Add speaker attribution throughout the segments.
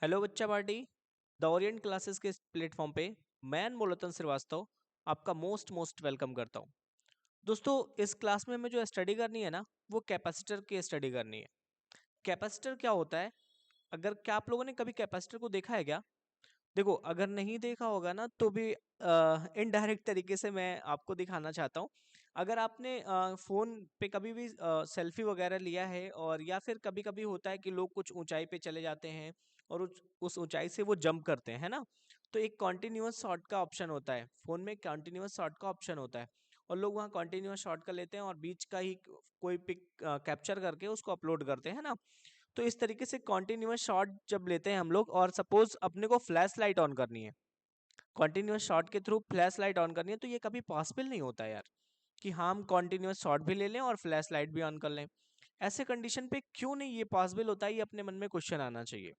Speaker 1: Hello बच्चा party. The Orient classes के इस प्लेटफॉर्म पे मैं मोलतन श्रीवास्तव आपका मोस्ट मोस्ट वेलकम करता हूँ। दोस्तों, इस क्लास में हमें जो स्टडी करनी है ना, वो कैपेसिटर की स्टडी करनी है। कैपेसिटर क्या होता है? अगर क्या आप लोगों ने कभी कैपेसिटर को देखा है क्या? देखो, अगर नहीं देखा होगा ना तो भी इनडायरेक्ट तरीके से मैं आपको दिखाना चाहता हूँ। अगर आपने फ़ोन पे कभी भी सेल्फी वगैरह लिया है, और या फिर कभी कभी होता है कि लोग कुछ ऊंचाई पे चले जाते हैं और उस ऊंचाई से वो जंप करते हैं, है ना? तो एक कॉन्टिन्यूअस शॉट का ऑप्शन होता है फ़ोन में, कॉन्टिन्यूअस शॉट का ऑप्शन होता है, और लोग वहाँ कॉन्टिन्यूअस शॉट कर लेते हैं और बीच का ही कोई पिक कैप्चर करके उसको अपलोड करते हैं ना। तो इस तरीके से कॉन्टिन्यूअस शॉट जब लेते हैं हम लोग, और सपोज अपने को फ्लैश लाइट ऑन करनी है, कॉन्टिन्यूअस शॉट के थ्रू फ्लैश लाइट ऑन करनी है, तो ये कभी पॉसिबल नहीं होता यार कि हाँ हम कॉन्टिन्यूअस शॉट भी ले लें और फ्लैश लाइट भी ऑन कर लें। ऐसे कंडीशन पे क्यों नहीं ये पॉसिबल होता है, ये अपने मन में क्वेश्चन आना चाहिए।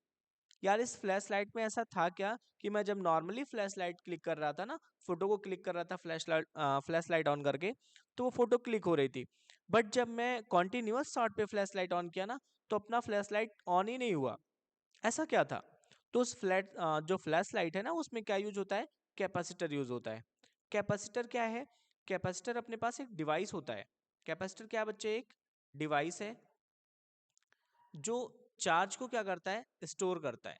Speaker 1: यार, इस फ्लैश लाइट में ऐसा था क्या कि मैं जब नॉर्मली फ्लैश लाइट क्लिक कर रहा था ना, फोटो को क्लिक कर रहा था फ्लैश लाइट ऑन करके, तो वो फोटो क्लिक हो रही थी। बट जब मैं कॉन्टिन्यूअस शॉट पे फ्लैश लाइट ऑन किया ना, तो अपना फ्लैश लाइट ऑन ही नहीं हुआ। ऐसा क्या था? तो उस जो फ्लैश लाइट है ना, उसमें क्या यूज होता है? कैपेसिटर यूज होता है। कैपेसिटर क्या है? कैपेसिटर अपने पास एक डिवाइस होता है। कैपेसिटर क्या है बच्चे? एक डिवाइस है जो चार्ज को क्या करता है? स्टोर करता है।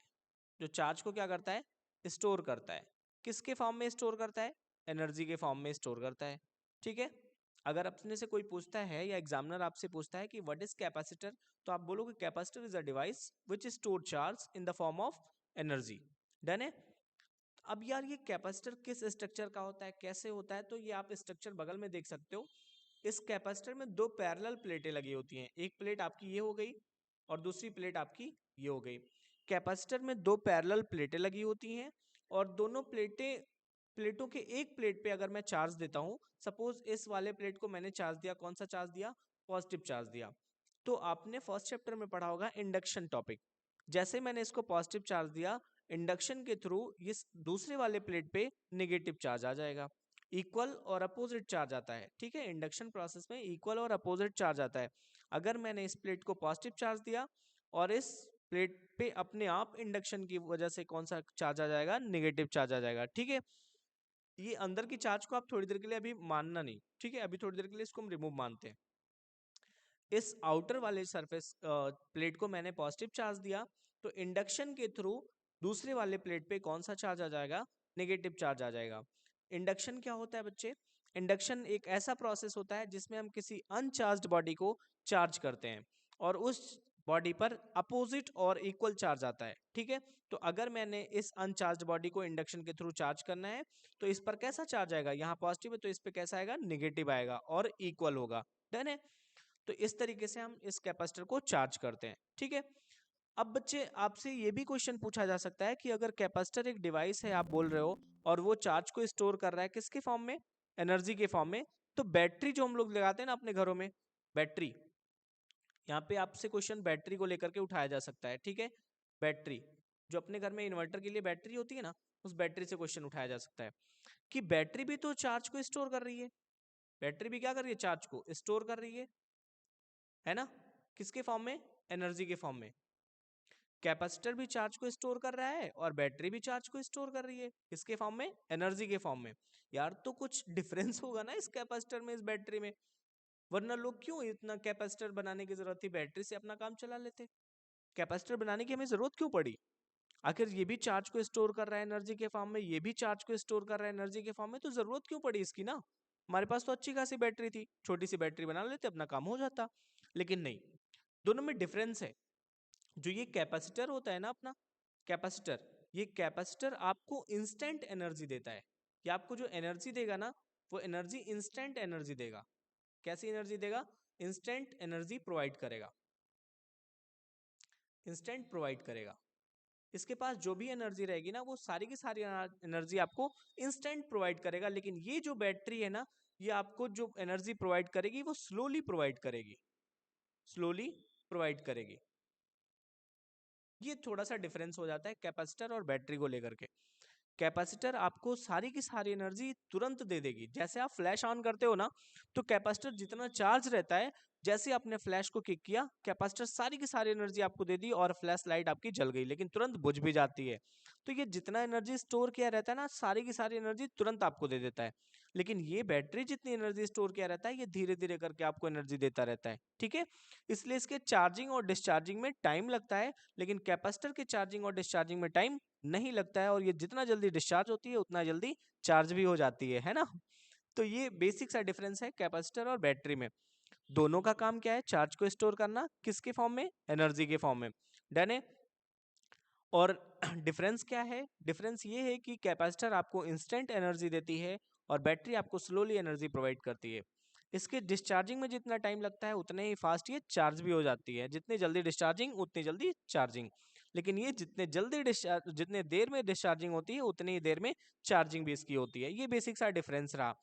Speaker 1: जो चार्ज को क्या करता है? स्टोर करता है। किसके फॉर्म में स्टोर करता है? एनर्जी के फॉर्म में स्टोर करता है। ठीक है। अगर अपने से कोई पूछता है या एग्जामिनर आपसे पूछता है कि व्हाट इज कैपेसिटर, तो आप बोलोगे capacitor is a device which store charge in the form of energy. Done है। अब यार, ये कैपेसिटर किस स्ट्रक्चर का होता है, कैसे होता है? तो ये आप स्ट्रक्चर बगल में देख सकते हो। इस कैपेसिटर में दो पैरेलल प्लेटें लगी होती हैं। एक प्लेट आपकी ये हो गई और दूसरी प्लेट आपकी ये हो गई। कैपेसिटर में दो पैरेलल प्लेटें लगी होती हैं, और दोनों प्लेटों के एक प्लेट पे अगर मैं चार्ज देता हूँ, सपोज इस वाले प्लेट को मैंने चार्ज दिया, कौन सा चार्ज दिया? पॉजिटिव चार्ज दिया। तो आपने फर्स्ट चैप्टर में पढ़ा होगा इंडक्शन टॉपिक। जैसे मैंने इसको पॉजिटिव चार्ज दिया, इंडक्शन के थ्रू इस दूसरे वाले प्लेट पे नेगेटिव चार्ज आ जाएगा। इक्वल और अपोजिट चार्ज आता है। ठीक है, इंडक्शन प्रोसेस में इक्वल और अपोजिट चार्ज आता है। अगर मैंने इस प्लेट को पॉजिटिव चार्ज दिया और इस प्लेट पे अपने आप इंडक्शन की वजह से कौन सा चार्ज आ जाएगा? नेगेटिव चार्ज आ जाएगा। ठीक है। ये अंदर की चार्ज को आप थोड़ी देर के लिए अभी मानना नहीं, ठीक है? अभी थोड़ी देर के लिए इसको हम रिमूव मानते हैं। इस आउटर वाले सरफेस प्लेट को मैंने पॉजिटिव चार्ज दिया, तो इंडक्शन के थ्रू दूसरे वाले प्लेट पे कौन सा चार्ज आ जाएगा? नेगेटिव चार्ज आ जाएगा। इंडक्शन क्या होता है बच्चे? इंडक्शन एक ऐसा प्रोसेस होता है जिसमें हम किसी अनचार्ज्ड बॉडी को चार्ज करते हैं, और उस बॉडी पर अपोजिट और इक्वल चार्ज आता है। ठीक है। तो अगर मैंने इस अनचार्ज्ड बॉडी को इंडक्शन के थ्रू चार्ज करना है, तो इस पर कैसा चार्ज आएगा? यहाँ पॉजिटिव है तो इस पर कैसा आएगा? निगेटिव आएगा और इक्वल होगा। डन है। तो इस तरीके से हम इस कैपेसिटर को चार्ज करते हैं। ठीक है। अब बच्चे, आपसे ये भी क्वेश्चन पूछा जा सकता है कि अगर कैपेसिटर एक डिवाइस है, आप बोल रहे हो, और वो चार्ज को स्टोर कर रहा है किसके फॉर्म में? एनर्जी के फॉर्म में। तो बैटरी जो हम लोग लगाते हैं ना अपने घरों में, बैटरी, यहाँ पे आपसे क्वेश्चन बैटरी को लेकर के उठाया जा सकता है। ठीक है। बैटरी, जो अपने घर में इन्वर्टर के लिए बैटरी होती है ना, उस बैटरी से क्वेश्चन उठाया जा सकता है कि बैटरी भी तो चार्ज को स्टोर कर रही है। बैटरी भी क्या कर रही है? चार्ज को स्टोर कर रही है ना? किसके फॉर्म में? एनर्जी के फॉर्म में। कैपेसिटर भी चार्ज को स्टोर कर रहा है और बैटरी भी चार्ज को स्टोर कर रही है। किसके फॉर्म में? एनर्जी के फॉर्म में। यार, तो कुछ डिफरेंस होगा ना इस कैपेसिटर में, इस बैटरी में, वरना लोग क्यों इतना कैपेसिटर बनाने की जरूरत थी? बैटरी से अपना काम चला लेते। कैपेसिटर बनाने की हमें जरूरत क्यों पड़ी? आखिर ये भी चार्ज को स्टोर कर रहा है एनर्जी के फॉर्म में, ये भी चार्ज को स्टोर कर रहा है एनर्जी के फॉर्म में, तो जरूरत क्यों पड़ी इसकी ना? हमारे पास तो अच्छी खासी बैटरी थी, छोटी सी बैटरी बना लेते, अपना काम हो जाता। लेकिन नहीं, दोनों में डिफरेंस है। जो ये कैपेसिटर होता है ना अपना, कैपेसिटर, ये कैपेसिटर आपको इंस्टेंट एनर्जी देता है। ये आपको जो एनर्जी देगा ना, वो एनर्जी इंस्टेंट एनर्जी देगा। कैसी एनर्जी देगा? इंस्टेंट एनर्जी प्रोवाइड करेगा। इंस्टेंट प्रोवाइड करेगा। इसके पास जो भी एनर्जी रहेगी ना, वो सारी की सारी एनर्जी आपको इंस्टेंट प्रोवाइड करेगा। लेकिन ये जो बैटरी है ना, ये आपको जो एनर्जी प्रोवाइड करेगी वो स्लोली प्रोवाइड करेगी, स्लोली प्रोवाइड करेगी। ये थोड़ा सा डिफरेंस हो जाता है कैपेसिटर और बैटरी को लेकर के। कैपेसिटर आपको सारी की सारी एनर्जी तुरंत दे देगी। जैसे आप फ्लैश ऑन करते हो ना, तो कैपेसिटर जितना चार्ज रहता है, जैसे आपने फ्लैश को किक किया, कैपेसिटर सारी की सारी एनर्जी आपको दे दी और फ्लैश लाइट आपकी जल गई, लेकिन तुरंत बुझ भी जाती है। तो ये जितना एनर्जी स्टोर किया रहता है ना, सारी की सारी एनर्जी तुरंत आपको दे देता है। लेकिन ये बैटरी जितनी एनर्जी स्टोर किया रहता है, ये धीरे धीरे करके आपको एनर्जी देता रहता है। ठीक है, इसलिए इसके चार्जिंग और डिस्चार्जिंग में टाइम लगता है, लेकिन कैपेसिटर के चार्जिंग और डिस्चार्जिंग में टाइम नहीं लगता है, और ये जितना जल्दी डिस्चार्ज होती है उतना जल्दी चार्ज भी हो जाती है ना। तो ये बेसिक सा डिफरेंस है कैपेसिटर और बैटरी में। दोनों का काम क्या है? चार्ज को स्टोर करना, किसके फॉर्म में? एनर्जी के फॉर्म में। डन है। और डिफरेंस क्या है? डिफरेंस ये है कि कैपेसिटर आपको इंस्टेंट एनर्जी देती है और बैटरी आपको स्लोली एनर्जी प्रोवाइड करती है। इसके डिस्चार्जिंग में जितना टाइम लगता है उतने ही फास्ट ये चार्ज भी हो जाती है। जितनी जल्दी डिस्चार्जिंग उतनी जल्दी चार्जिंग। लेकिन ये जितने जल्दी डिस्चार्ज, जितने देर में डिस्चार्जिंग होती है उतनी ही देर में चार्जिंग भी इसकी होती है। ये बेसिक सा डिफरेंस रहा।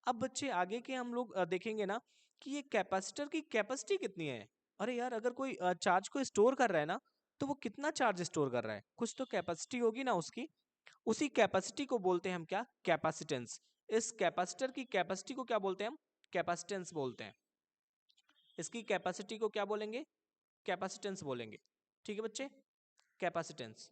Speaker 1: अब बच्चे आगे के हम लोग देखेंगे ना कि ये कैपेसिटर की कैपेसिटी कितनी है। अरे यार, अगर कोई चार्ज को स्टोर कर रहा है ना, तो वो कितना चार्ज स्टोर कर रहा है? कुछ तो कैपेसिटी होगी ना उसकी। उसी कैपेसिटी को बोलते हैं हम क्या? कैपेसिटेंस। इस कैपेसिटर की कैपेसिटी को क्या बोलते हैं हम? कैपेसिटेंस बोलते हैं। इसकी कैपेसिटी को क्या बोलेंगे? कैपेसिटेंस बोलेंगे। ठीक है बच्चे, कैपेसिटेंस।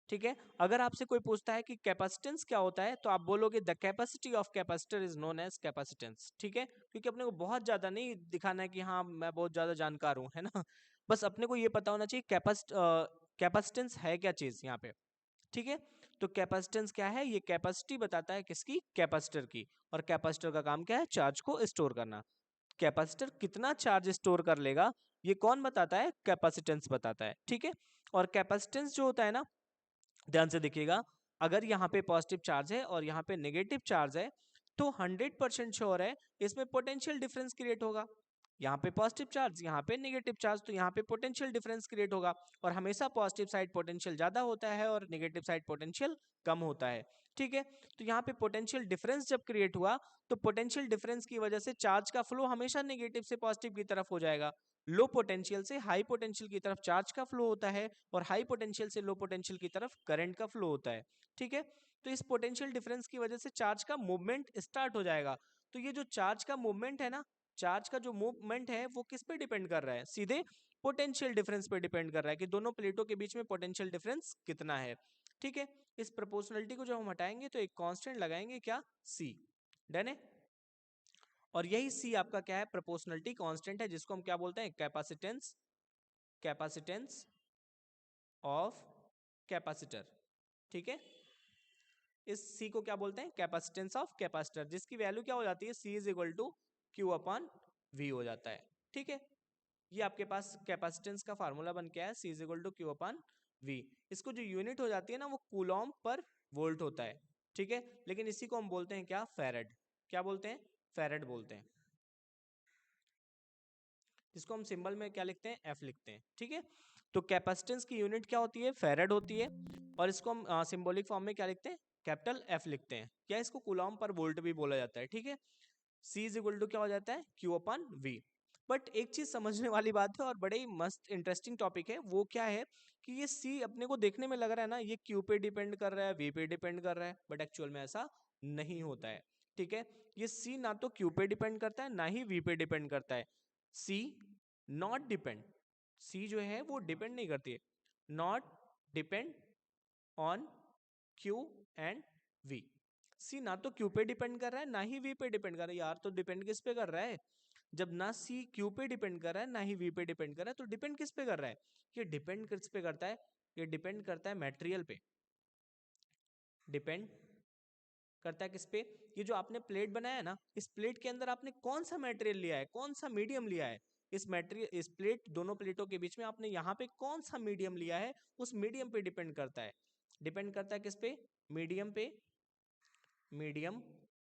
Speaker 1: ठीक है, अगर आपसे कोई पूछता है कि कैपेसिटेंस क्या होता है, तो आप बोलोगे the capacity of capacitor is known as capacitance. ठीक है, क्योंकि अपने को बहुत ज्यादा नहीं दिखाना है कि हाँ मैं बहुत ज्यादा जानकार हूँ, है ना। बस अपने को ये पता होना चाहिए कैपेसिटेंस है क्या चीज यहाँ पे। ठीक है, तो कैपेसिटेंस क्या है? ये कैपेसिटी बताता है किसकी? कैपेसिटर की। और कैपेसिटर का काम क्या है? चार्ज को स्टोर करना। कैपेसिटर कितना चार्ज स्टोर कर लेगा, ये कौन बताता है? कैपेसिटेंस बताता है। ठीक है, और कैपेसिटेंस जो होता है ना, ध्यान से देखिएगा, अगर यहाँ पे पॉजिटिव चार्ज है और यहाँ पे नेगेटिव चार्ज है, तो 100% श्योर है इसमें पोटेंशियल डिफरेंस क्रिएट होगा। यहाँ पे पॉजिटिव चार्ज, यहाँ पे नेगेटिव चार्ज, तो यहाँ पे पोटेंशियल डिफरेंस क्रिएट होगा। और हमेशा पॉजिटिव साइड पोटेंशियल ज्यादा होता है और नेगेटिव साइड पोटेंशियल कम होता है। ठीक है, तो यहाँ पे पोटेंशियल डिफरेंस जब क्रिएट हुआ, तो पोटेंशियल डिफरेंस की वजह से चार्ज का फ्लो हमेशा नेगेटिव से पॉजिटिव की तरफ हो जाएगा। लो पोटेंशियल से हाई पोटेंशियल की तरफ चार्ज का फ्लो होता है, और हाई पोटेंशियल से लो पोटेंशियल की तरफ करंट का फ्लो होता है। ठीक है, तो इस पोटेंशियल डिफरेंस की वजह से चार्ज का मूवमेंट स्टार्ट हो जाएगा। तो ये जो चार्ज का मूवमेंट है ना, चार्ज का जो मूवमेंट है वो किस पे डिपेंड कर रहा है? सीधे पोटेंशियल डिफरेंस पे डिपेंड कर रहा है कि दोनों प्लेटों के बीच में पोटेंशियल डिफरेंस कितना है। ठीक है, इस प्रोपोर्शनलिटी को जब हम हटाएंगे तो एक कांस्टेंट लगाएंगे, क्या? सी। डन है। और यही सी आपका क्या है? प्रोपोर्शनलिटी कांस्टेंट है, जिसको हम क्या बोलते हैं? कैपेसिटेंस। Capacitance of capacitor. ठीक है, इस सी को क्या बोलते हैं? कैपेसिटेंस ऑफ कैपेसिटर, जिसकी वैल्यू क्या हो जाती है? C is equal to Q upon V हो जाता है। ठीक है, ये आपके पास कैपेसिटेंस का फार्मूला बन के आया, C is equal to Q upon V. इसको जो यूनिट हो जाती है ना, वो कूलॉम पर वोल्ट होता है। ठीक है, लेकिन इसी को हम बोलते हैं क्या? फैरेड। क्या बोलते हैं? फैरेड बोलते हैं। जिसको हम सिंबल में क्या लिखते हैं? एफ लिखते हैं। ठीक है, तो कैपेसिटेंस की यूनिट क्या होती है? फैरेड होती है। और इसको हम सिंबॉलिक फॉर्म में क्या लिखते हैं? कैपिटल एफ लिखते हैं। क्या इसको कूलॉम पर वोल्ट भी बोला जाता है। ठीक है, सी इज इक्वल टू क्या हो जाता है? Q upon we. बट एक चीज समझने वाली बात है और बड़े ही मस्त इंटरेस्टिंग टॉपिक है, वो क्या है कि ये सी अपने को देखने में लग रहा है ना, ये क्यू पे डिपेंड कर रहा है, वी पे डिपेंड कर रहा है, बट एक्चुअल में ऐसा नहीं होता है। ठीक है, ये सी ना तो क्यू पे डिपेंड करता है, ना ही वी पे डिपेंड करता है। सी नॉट डिपेंड, सी जो है वो डिपेंड नहीं करती है। Not depend on Q and V. C ना तो क्यू पे डिपेंड कर रहा है, ना ही वी पे डिपेंड कर रहा है। यार, तो डिपेंड किस पे कर रहा है? जब ना सी क्यू पे डिपेंड कर रहा है, ना ही वी पे डिपेंड कर रहा है, तो डिपेंड किस पे कर रहा है? ये डिपेंड किस पे करता है? ये डिपेंड करता है मटेरियल पे। डिपेंड करता है किस पे? ये जो आपने प्लेट बनाया है ना, इस प्लेट के अंदर आपने कौन सा मटेरियल लिया है, कौन सा मीडियम लिया है? इस मटेरियल, इस प्लेट, दोनों प्लेटों के बीच में आपने यहाँ पे कौन सा मीडियम लिया है, उस मीडियम पे डिपेंड करता है। डिपेंड करता है किस पे? मीडियम पे। Medium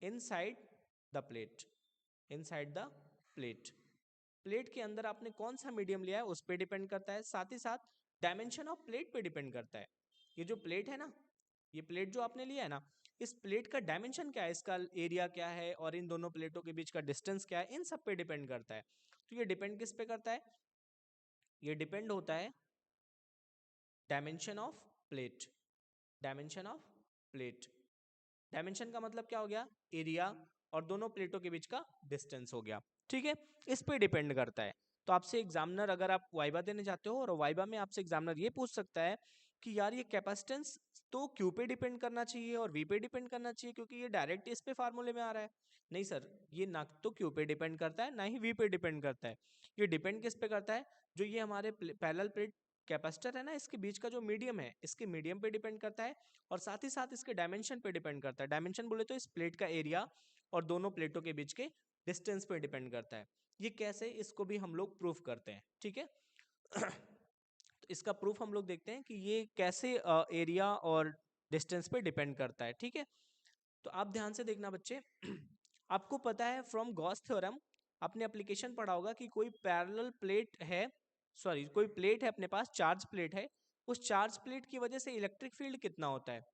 Speaker 1: inside the plate. Inside the plate. Plate के अंदर आपने कौन सा मीडियम लिया है उस पे डिपेंड करता है। साथ ही साथ डायमेंशन ऑफ प्लेट पे डिपेंड करता है। ये जो प्लेट है ना, ये प्लेट जो आपने लिया है ना, इस प्लेट का डायमेंशन क्या है, इसका एरिया क्या है, और इन दोनों प्लेटों के बीच का डिस्टेंस क्या है, इन सब पे डिपेंड करता है। तो ये डिपेंड किस पे करता है? ये डिपेंड होता है dimension of plate, dimension of plate. Dimension का मतलब क्या हो गया, एरिया, और दोनों प्लेटों के बीच का डिस्टेंस हो गया। ठीक है, इस पे डिपेंड करता है। तो आपसे एग्जामिनर, अगर आप वाइबा देने जाते हो और वाइबा में आपसे एग्जामिनर ये पूछ सकता है कि यार ये कैपेसिटेंस तो क्यू पे डिपेंड करना चाहिए और वी पे डिपेंड करना चाहिए क्योंकि ये डायरेक्ट इस पे फार्मूले में आ रहा है। नहीं सर, ये ना तो क्यू पे डिपेंड करता है ना ही वी पे डिपेंड करता है। ये डिपेंड किस पे करता है, जो ये हमारे पैरेलल प्लेट कैपेसिटर है ना, इसके बीच का जो मीडियम है, इसके मीडियम पे डिपेंड करता है, और साथ ही साथ इसके डायमेंशन पे डिपेंड करता है। डायमेंशन बोले तो इस प्लेट का एरिया और दोनों प्लेटों के बीच के डिस्टेंस पे डिपेंड करता है। ये कैसे, इसको भी हम लोग प्रूफ करते हैं। ठीक है तो इसका प्रूफ हम लोग देखते हैं कि ये कैसे एरिया और डिस्टेंस पे डिपेंड करता है। ठीक है, तो आप ध्यान से देखना बच्चे आपको पता है फ्रॉम गॉस थ्योरम, आपने एप्लीकेशन पढ़ा होगा कि कोई पैरेलल प्लेट है, सॉरी कोई प्लेट है अपने पास, चार्ज प्लेट है, उस चार्ज प्लेट की वजह से इलेक्ट्रिक फील्ड कितना होता है,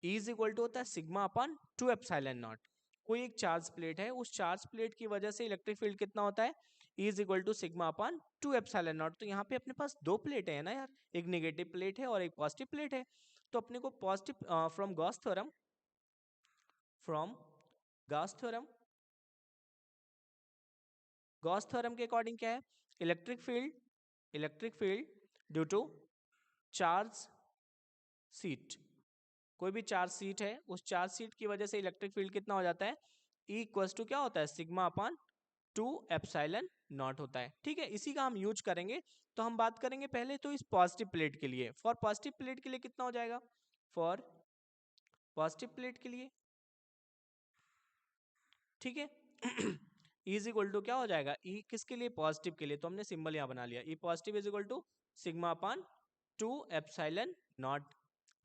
Speaker 1: E इज इक्वल टू होता है सिग्मा अपन 2 एप्सिलॉन नॉट। कोई एक चार्ज प्लेट है, उस चार्ज प्लेट की वजह से इलेक्ट्रिक फील्ड कितना होता है, E is equal to sigma upon 2 epsilon naught. तो यहाँ पे अपने पास दो प्लेटें हैं ना यार, एक नेगेटिव प्लेट है और एक पॉजिटिव प्लेट है। तो अपने को positive from Gauss theorem, from Gauss theorem, Gauss theorem के अकॉर्डिंग क्या है, electric field due to charge sheet, कोई भी चार्ज सीट है, उस चार्ज सीट की वजह से इलेक्ट्रिक फील्ड कितना हो जाता है, ई इक्वल्स टू क्या होता है, सिग्मा अपान 2 एप्सिलॉन नॉट होता है। ठीक है, इसी का हम यूज करेंगे। तो हम बात करेंगे पहले तो इस पॉजिटिव प्लेट के लिए, फॉर पॉजिटिव प्लेट के लिए कितना हो जाएगा, फॉर पॉजिटिव प्लेट के लिए, ठीक है इज इक्वल टू क्या हो जाएगा, ई किसके लिए, पॉजिटिव के लिए, तो हमने सिंबल यहाँ बना लिया, E positive is equal to sigma upon 2 epsilon naught.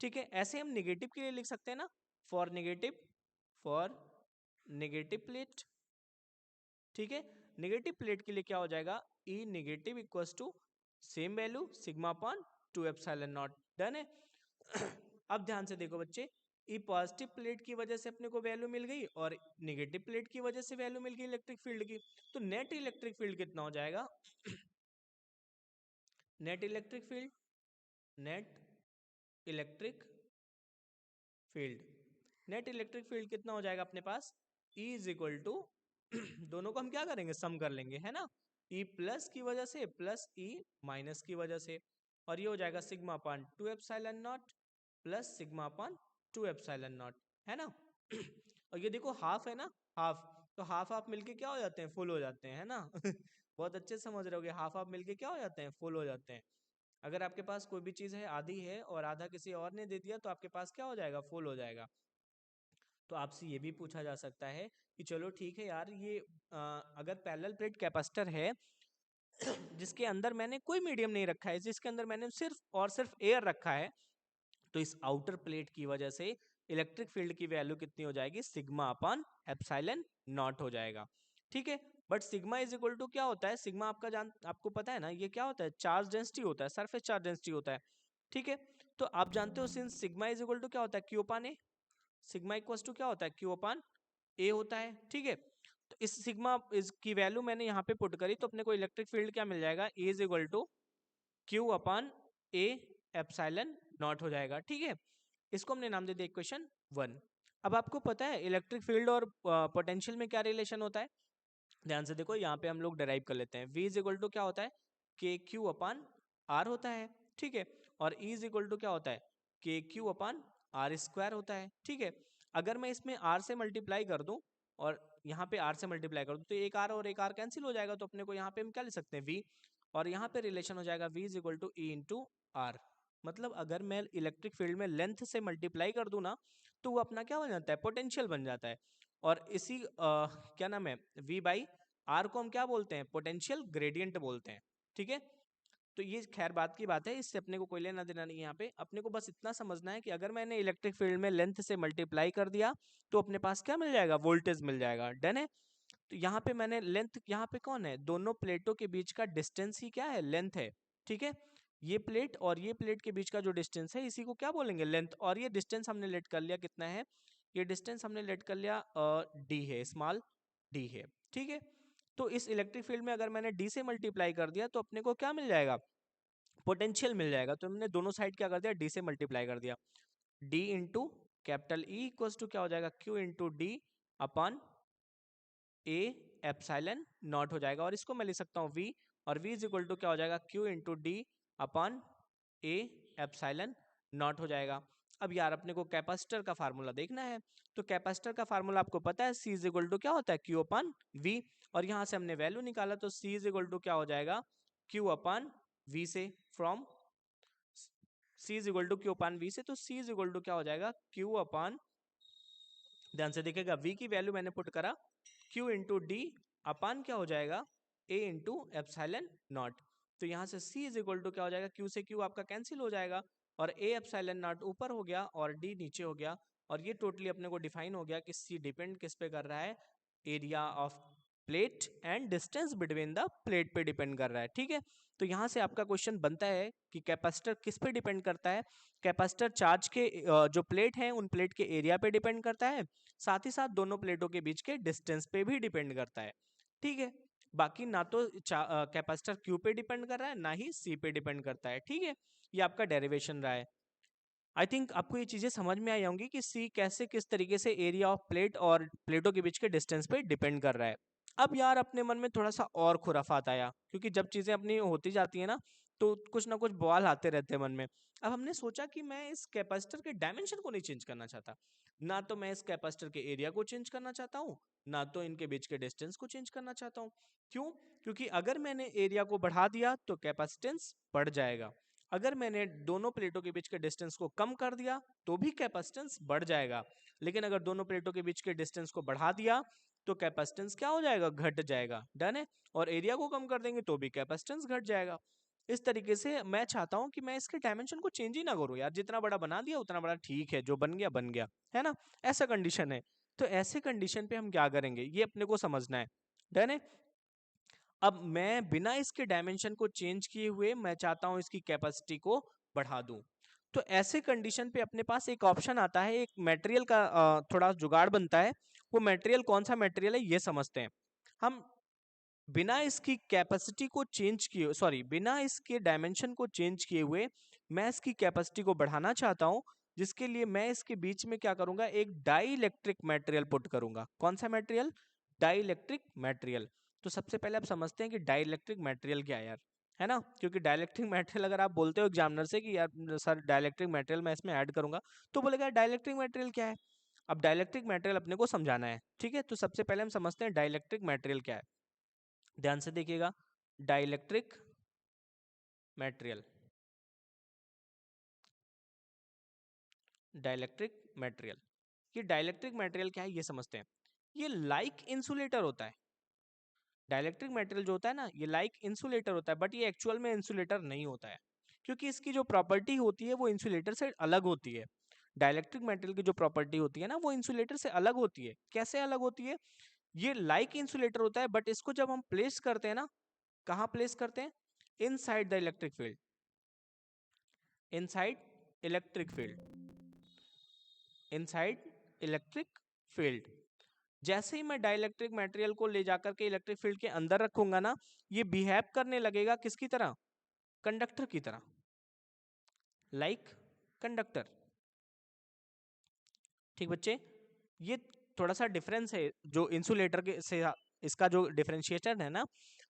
Speaker 1: ठीक है, ऐसे हम नेगेटिव के लिए लिख सकते हैं ना, for negative, for negative plate. ठीक है, नेगेटिव प्लेट के लिए क्या हो जाएगा, E negative equals to same value sigma upon 2 epsilon naught. Done है अब ध्यान से देखो बच्चे, ई पॉजिटिव प्लेट की वजह से अपने को वैल्यू मिल गई और नेगेटिव प्लेट की वजह से वैल्यू मिल गई इलेक्ट्रिक फील्ड की। तो नेट इलेक्ट्रिक फील्ड कितना हो जाएगा net electric field, net electric field, net electric field कितना हो जाएगा अपने पास, E इज इक्वल टू दोनों को हम क्या करेंगे, सम कर लेंगे, है ना, E प्लस की वजह से प्लस E माइनस की वजह से, और ये हो जाएगा sigma upon 2 epsilon not plus sigma upon 2 epsilon not, है ना और ये देखो हाफ है ना, हाफ, तो हाफ हाफ मिलके क्या हो जाते हैं, फुल हो जाते हैं, है ना बहुत अच्छे से समझ रहे होगे, हाफ हाफ मिलके क्या हो जाते हैं, फुल हो जाते हैं। अगर आपके पास कोई भी चीज़ है आधी है और आधा किसी और ने दे दिया तो आपके पास क्या हो जाएगा, फुल हो जाएगा। तो आपसे ये भी पूछा जा सकता है कि चलो ठीक है यार, ये अगर पैरेलल प्लेट कैपेसिटर है जिसके अंदर मैंने कोई मीडियम नहीं रखा है, जिसके अंदर मैंने सिर्फ और सिर्फ एयर रखा है, तो इस आउटर प्लेट की वजह से इलेक्ट्रिक फील्ड की वैल्यू कितनी हो जाएगी, सिग्मा अपॉन एप्सिलॉन नॉट हो जाएगा। ठीक है, but sigma is equal to क्या होता है, सिग्मा आपको पता है ना, ये क्या होता है, चार्ज डेंसिटी होता है, सरफेस चार्ज डेंसिटी होता है। ठीक है, तो आप जानते हो since sigma is equal to क्या होता है, Q upon A, sigma equals to क्या होता है, क्यू अपान ए होता है। ठीक है, तो इस सिग्मा इस की वैल्यू मैंने यहाँ पे पुट करी तो अपने को इलेक्ट्रिक फील्ड क्या मिल जाएगा, A is equal to Q upon A epsilon naught हो जाएगा। ठीक है, इसको हमने नाम दे दिया इक्वेशन 1। अब आपको पता है इलेक्ट्रिक फील्ड और पोटेंशियल में क्या रिलेशन होता है, ध्यान से देखो, यहाँ पे हम लोग डेराइव कर लेते हैं। V इज इक्वल टू क्या होता है, के क्यू अपान आर होता है। ठीक है, और E इज इक्वल टू क्या होता है, के क्यू अपान आर स्क्वायर होता है। ठीक है, अगर मैं इसमें R से मल्टीप्लाई कर दूं और यहाँ पे R से मल्टीप्लाई कर दूं तो एक R और एक R कैंसिल हो जाएगा, तो अपने को यहाँ पे हम क्या लिख सकते हैं, V, और यहाँ पे रिलेशन हो जाएगा V is equal to E into R. मतलब अगर मैं इलेक्ट्रिक फील्ड में लेंथ से मल्टीप्लाई कर दूं ना, तो वो अपना क्या बन जाता है, पोटेंशियल बन जाता है। और इसी क्या नाम है, V बाई आर को हम क्या बोलते हैं, पोटेंशियल ग्रेडियंट बोलते हैं। ठीक है, तो ये खैर बात की बात है, इससे अपने को कोई लेना देना नहीं है। यहाँ पे अपने को बस इतना समझना है कि अगर मैंने इलेक्ट्रिक फील्ड में लेंथ से मल्टीप्लाई कर दिया तो अपने पास क्या मिल जाएगा, वोल्टेज मिल जाएगा। डन है, तो यहाँ पे मैंने लेंथ, यहाँ पे कौन है, दोनों प्लेटों के बीच का डिस्टेंस ही क्या है, लेंथ है। ठीक है, ये प्लेट और ये प्लेट के बीच का जो डिस्टेंस है इसी को क्या बोलेंगे, लेंथ। और ये डिस्टेंस हमने लेट कर लिया, कितना है, ये डिस्टेंस हमने लेट कर लिया डी है, स्मॉल डी है। ठीक है, तो इस इलेक्ट्रिक फील्ड में अगर मैंने डी से मल्टीप्लाई कर दिया तो अपने को क्या मिल जाएगा, पोटेंशियल मिल जाएगा। तो हमने दोनों साइड क्या कर दिया, डी से मल्टीप्लाई कर दिया। D into capital E equals to क्या हो जाएगा, Q into D upon A epsilon naught हो जाएगा। और इसको मैं लिख सकता हूँ वी, और वी इज इक्वल टू क्या हो जाएगा, Q into D upon A epsilon naught हो जाएगा। अब यार अपने को कैपेसिटर का फार्मूला देखना है, तो कैपेसिटर का फार्मूला आपको पता है, सी इज इक्वल टू क्या होता है, क्यू अपॉन वी। और यहाँ से हमने वैल्यू निकाला, तो सी इज इक्वल टू क्या हो जाएगा, क्यू अपॉन वी से, from C is equal to Q upon V से, तो सी इज इक्वल टू क्या हो जाएगा, क्यू अपॉन, ध्यान से देखिएगा, वी की वैल्यू मैंने पुट करा, क्यू इंटू डी अपान क्या हो जाएगा, ए इंटू एप्सिलॉन नॉट। तो यहाँ से C इज इक्वल टू क्या हो जाएगा, Q से Q आपका कैंसिल हो जाएगा, और ए एप्सिलॉन नॉट ऊपर हो गया और D नीचे हो गया। और ये टोटली अपने को डिफाइन हो गया कि C डिपेंड किस पे कर रहा है, area of plate and distance between the plate पे डिपेंड कर रहा है। ठीक है, तो यहाँ से आपका क्वेश्चन बनता है कि कैपेसिटर किस पे डिपेंड करता है। कैपेसिटर चार्ज के जो प्लेट हैं उन प्लेट के एरिया पे डिपेंड करता है, साथ ही साथ दोनों प्लेटों के बीच के डिस्टेंस पे भी डिपेंड करता है। ठीक है, बाकी ना तो कैपेसिटर क्यू पे डिपेंड कर रहा है, ना ही सी पे डिपेंड करता है। ठीक है, ये आपका डेरिवेशन रहा है। आई थिंक आपको ये चीजें समझ में आई होंगी कि सी कैसे किस तरीके से एरिया ऑफ प्लेट और प्लेटों के बीच के डिस्टेंस पे डिपेंड कर रहा है। अब यार अपने मन में थोड़ा सा और खुराफात आया, क्योंकि जब चीजें अपनी होती जाती है ना, तो कुछ ना कुछ बवाल आते रहते हैं मन में। अब हमने सोचा कि मैं इस कैपेसिटर के डायमेंशन को नहीं चेंज करना चाहता, ना तो मैं इस कैपेसिटर के एरिया को चेंज करना चाहता हूँ, ना तो इनके बीच के डिस्टेंस को चेंज करना चाहता हूँ। क्यों? क्योंकि अगर मैंने एरिया को बढ़ा दिया तो कैपेसिटेंस बढ़ जाएगा, अगर मैंने दोनों प्लेटों के बीच के डिस्टेंस को कम कर दिया तो भी कैपेसिटेंस बढ़ जाएगा, लेकिन अगर दोनों प्लेटों के बीच के डिस्टेंस को बढ़ा दिया तो कैपेसिटेंस क्या हो जाएगा, घट जाएगा। डन है, और एरिया को कम कर देंगे तो भी कैपेसिटेंस घट जाएगा। इस तरीके से मैं चाहता हूं कि मैं इसके डायमेंशन को चेंज ही ना करूं यार, जितना बड़ा बना दिया उतना बड़ा ठीक है, जो बन गया है ना, ऐसा कंडीशन है। तो ऐसे कंडीशन पे हम क्या करेंगे, ये अपने को समझना है। डन है, अब मैं बिना इसके डायमेंशन को चेंज किए हुए मैं चाहता हूं इसकी कैपेसिटी को बढ़ा दूं। तो ऐसे कंडीशन पे अपने पास एक ऑप्शन आता है, एक मटेरियल का थोड़ा जुगाड़ बनता है। वो मटेरियल कौन सा मटेरियल है ये समझते हैं हम। बिना इसकी कैपेसिटी को चेंज किए, सॉरी, बिना इसके डायमेंशन को चेंज किए हुए मैं इसकी कैपेसिटी को बढ़ाना चाहता हूं, जिसके लिए मैं इसके बीच में क्या करूंगा, एक डाई इलेक्ट्रिक मटेरियल पुट करूंगा। कौन सा मटेरियल, डाई इलेक्ट्रिक मटेरियल। तो सबसे पहले आप समझते हैं कि डाई इलेक्ट्रिक मटेरियल क्या है यार, है ना, क्योंकि डाइलेक्ट्रिक मटेरियल अगर आप बोलते हो एग्जामिनर से कि यार सर डाइलेक्ट्रिक मटेरियल मैं इसमें ऐड करूंगा, तो बोलेगा डाइलेक्ट्रिक मटेरियल क्या है। अब डाइलेक्ट्रिक मटेरियल अपने को समझाना है। ठीक है, तो सबसे पहले हम समझते हैं डाइलेक्ट्रिक मटेरियल क्या है। ध्यान से देखिएगा, डाइलेक्ट्रिक मटेरियल, डाइलेक्ट्रिक मटेरियल, ये डाइलेक्ट्रिक मटेरियल क्या है ये समझते हैं। ये लाइक इंसुलेटर होता है। डाइलेक्ट्रिक मटेरियल जो होता है ना, ये लाइक इंसुलेटर होता है, बट ये एक्चुअल में इंसुलेटर नहीं होता है, क्योंकि इसकी जो प्रॉपर्टी होती है वो इंसुलेटर से अलग होती है। डाइलेक्ट्रिक मटेरियल की जो प्रॉपर्टी होती है ना, वो इंसुलेटर से अलग होती है। कैसे अलग होती है, ये लाइक इंसुलेटर होता है, बट इसको जब हम प्लेस करते हैं ना, कहाँ प्लेस करते हैं, inside the electric field, inside electric field, inside electric field. जैसे ही मैं डाइलेक्ट्रिक मटेरियल को ले जाकर के इलेक्ट्रिक फील्ड के अंदर रखूंगा ना, ये बिहेव करने लगेगा किसकी तरह, कंडक्टर की तरह, लाइक कंडक्टर। ठीक बच्चे, ये थोड़ा सा डिफरेंस है जो इंसुलेटर के से, इसका जो डिफरेंशिएटर है ना,